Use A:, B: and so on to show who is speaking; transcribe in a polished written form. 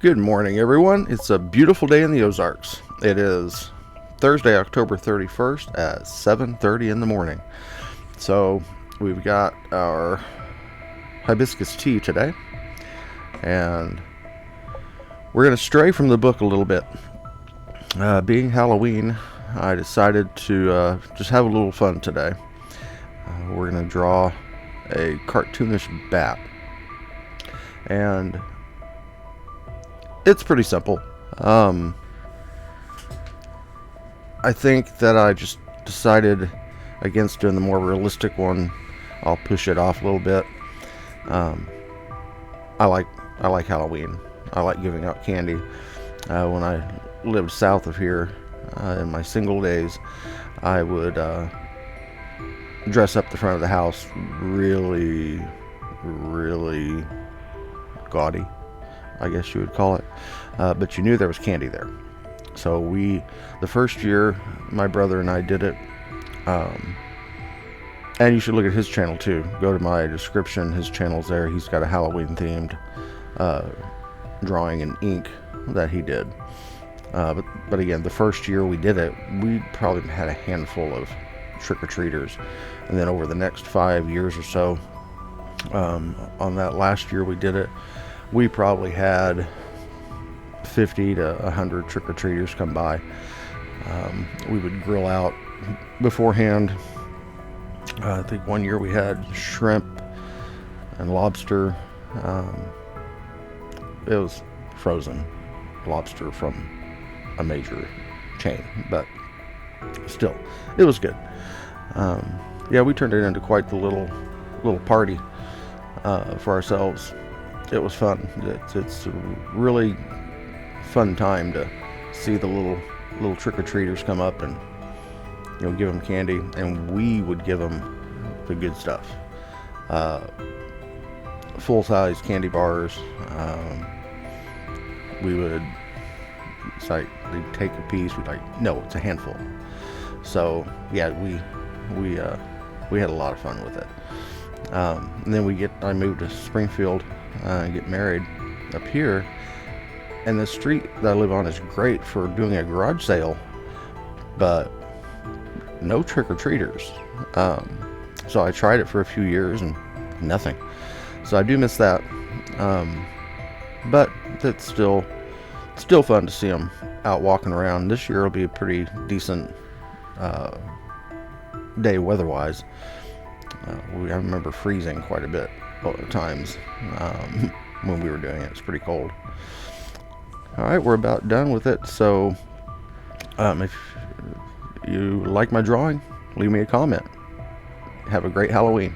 A: Good morning, everyone. It's a beautiful day in the Ozarks. It is Thursday, October 31st at 7:30 in the morning. So we've got our hibiscus tea today, and we're going to stray from the book a little bit. Being Halloween, I decided to just have a little fun today. We're going to draw a cartoonish bat, and it's pretty simple. I think that I just decided against doing the more realistic one. I'll push it off a little bit. I like Halloween. I like giving out candy. When I lived south of here, in my single days, I would dress up the front of the house really, really gaudy, I guess you would call it. But you knew there was candy there. So the first year, my brother and I did it. And you should look at his channel too. Go to my description. His channel's there. He's got a Halloween themed drawing in ink that he did. But again, the first year we did it, we probably had a handful of trick-or-treaters. And then over the next 5 years or so, on that last year we did it, we probably had 50 to 100 trick-or-treaters come by. We would grill out beforehand. I think one year we had shrimp and lobster. It was frozen lobster from a major chain, but still, it was good. Yeah, we turned it into quite the little party for ourselves. It was fun. It's a really fun time to see the little trick-or-treaters come up and give them candy, and we would give them the good stuff. Full-size candy bars. We would, it's like they'd take a piece. We'd like, no, it's a handful. So yeah, we had a lot of fun with it. And then I moved to Springfield and get married up here, and the street that I live on is great for doing a garage sale, but no trick-or-treaters. So I tried it for a few years and nothing. So I do miss that. But it's still fun to see them out walking around. This year will be a pretty decent day weather-wise. I remember freezing quite a bit at times when we were doing it. It's pretty cold. Alright, we're about done with it. So if you like my drawing, leave me a comment. Have a great Halloween.